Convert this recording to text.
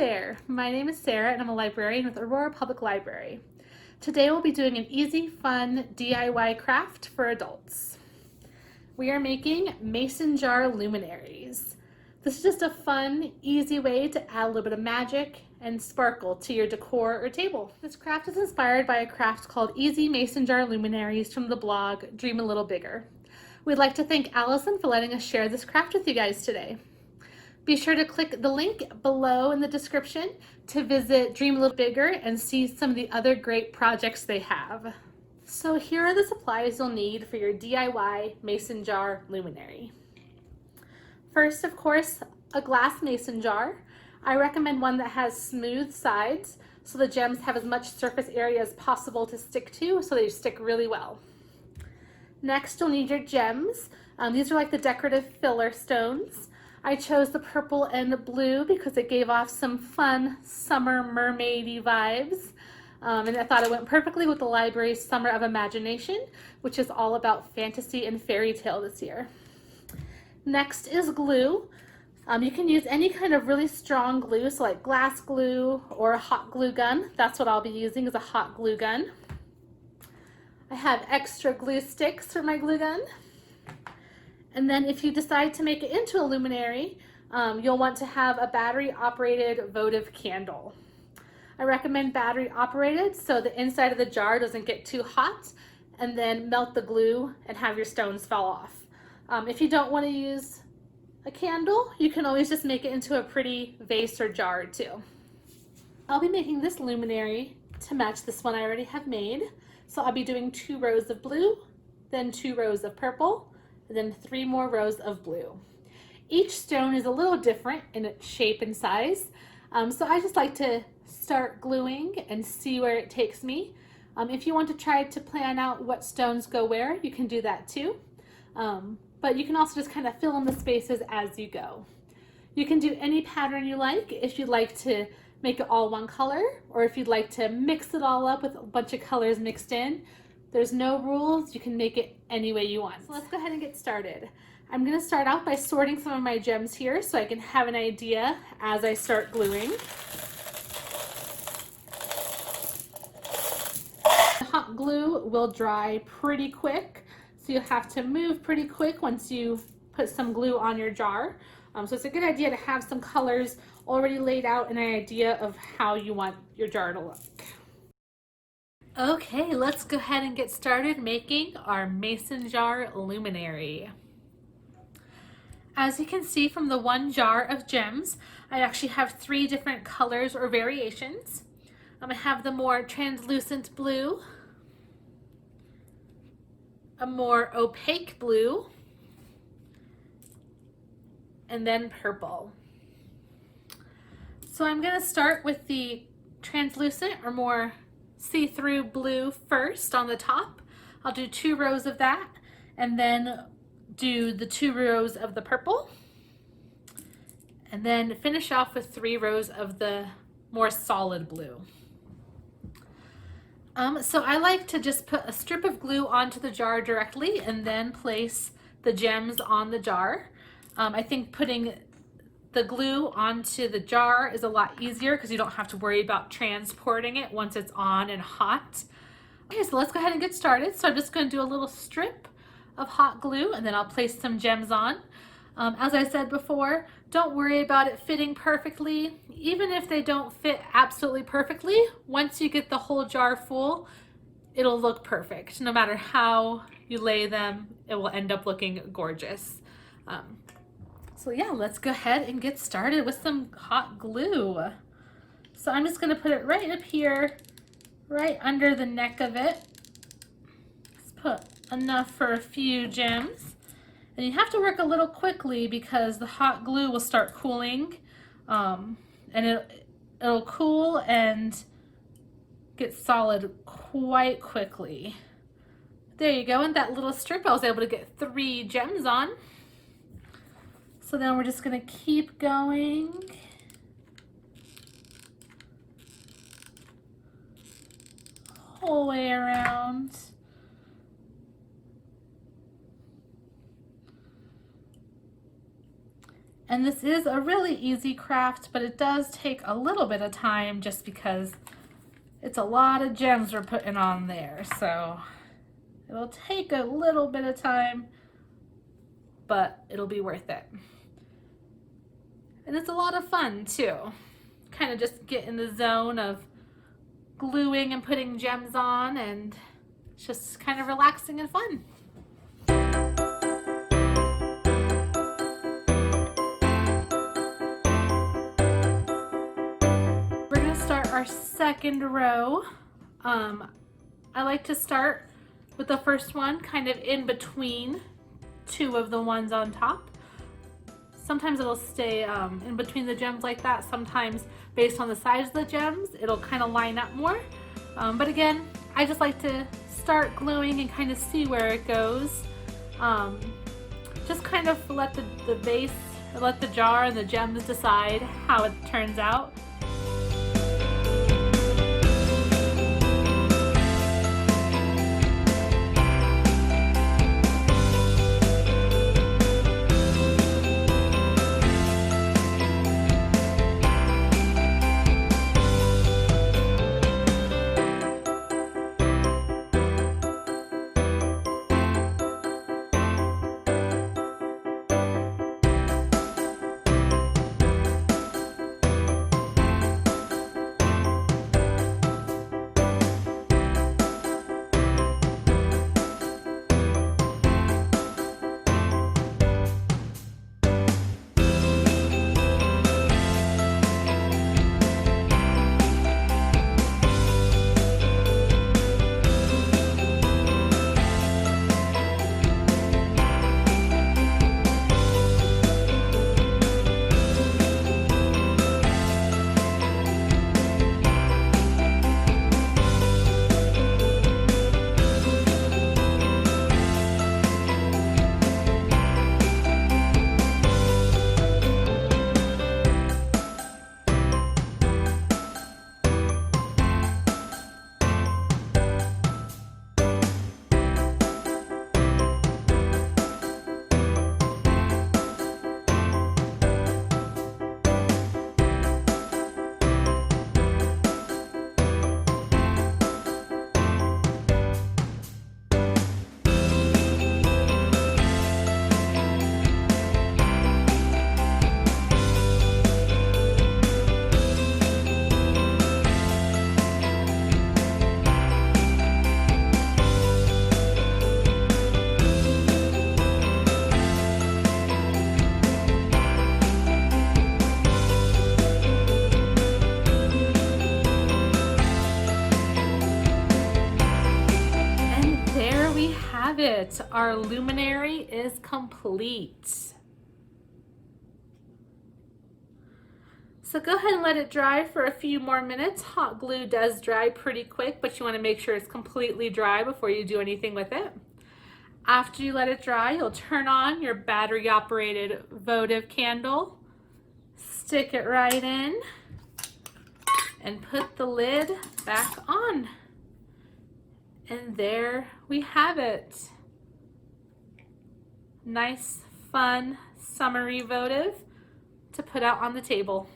there, my name is Sarah and I'm a librarian with Aurora Public Library. Today we'll be doing an easy, fun DIY craft for adults. We are making mason jar luminaries. This is just a fun, easy way to add a little bit of magic and sparkle to your decor or table. This craft is inspired by a craft called Easy Mason Jar Luminaries from the blog Dream a Little Bigger. We'd like to thank Allison for letting us share this craft with you guys today. Be sure to click the link below in the description to visit Dream a Little Bigger and see some of the other great projects they have. So here are the supplies you'll need for your DIY mason jar luminary. First, of course, a glass mason jar. I recommend one that has smooth sides so the gems have as much surface area as possible to stick to so they stick really well. Next, you'll need your gems. These are like the decorative filler stones. I chose the purple and the blue because it gave off some fun summer mermaidy vibes. And I thought it went perfectly with the library's Summer of Imagination, which is all about fantasy and fairy tale this year. Next is glue. You can use any kind of really strong glue, so like glass glue or a hot glue gun. That's what I'll be using, is a hot glue gun. I have extra glue sticks for my glue gun. And then if you decide to make it into a luminary, you'll want to have a battery operated votive candle. I recommend battery operated so the inside of the jar doesn't get too hot and then melt the glue and have your stones fall off. If you don't want to use a candle, you can always just make it into a pretty vase or jar too. I'll be making this luminary to match this one I already have made. So I'll be doing 2 rows of blue, then 2 rows of purple, and then 3 more rows of blue. Each stone is a little different in its shape and size, so I just like to start gluing and see where it takes me. If you want to try to plan out what stones go where, you can do that too, but you can also just kind of fill in the spaces as you go. You can do any pattern you like if you'd like to make it all one color, or if you'd like to mix it all up with a bunch of colors mixed in. There's no rules, you can make it any way you want. So let's go ahead and get started. I'm gonna start out by sorting some of my gems here so I can have an idea as I start gluing. The hot glue will dry pretty quick, so you'll have to move pretty quick once you put some glue on your jar. So it's a good idea to have some colors already laid out and an idea of how you want your jar to look. Okay, let's go ahead and get started making our mason jar luminary. As you can see from the one jar of gems, I actually have 3 different colors or variations. I have the more translucent blue, a more opaque blue, and then purple. So I'm going to start with the translucent or more see-through blue first on the top. I'll do 2 rows of that and then do the 2 rows of the purple and then finish off with 3 rows of the more solid blue. So I like to just put a strip of glue onto the jar directly and then place the gems on the jar. I think putting the glue onto the jar is a lot easier because you don't have to worry about transporting it once it's on and hot. Okay, so let's go ahead and get started. So I'm just going to do a little strip of hot glue and then I'll place some gems on. As I said before, don't worry about it fitting perfectly. Even if they don't fit absolutely perfectly, once you get the whole jar full, it'll look perfect. No matter how you lay them, it will end up looking gorgeous. So yeah, let's go ahead and get started with some hot glue. So I'm just gonna put it right up here, right under the neck of it. Let's put enough for a few gems. And you have to work a little quickly because the hot glue will start cooling, and it'll cool and get solid quite quickly. There you go, and that little strip I was able to get 3 gems on. So then we're just going to keep going. Whole way around. And this is a really easy craft, but it does take a little bit of time just because it's a lot of gems we're putting on there. So it'll take a little bit of time, but it'll be worth it. And it's a lot of fun too. Kind of just get in the zone of gluing and putting gems on, and it's just kind of relaxing and fun. We're gonna start our second row. I like to start with the first one kind of in between two of the ones on top. Sometimes it'll stay in between the gems like that. Sometimes based on the size of the gems, it'll kind of line up more. But again, I just like to start gluing and kind of see where it goes. Just kind of let the base, let the jar and the gems decide how it turns out. It. Our luminary is complete. So go ahead and let it dry for a few more minutes. Hot glue does dry pretty quick, but you want to make sure it's completely dry before you do anything with it. After you let it dry, you'll turn on your battery operated votive candle, stick it right in, and put the lid back on. And there we have it. Nice, fun, summery votive to put out on the table.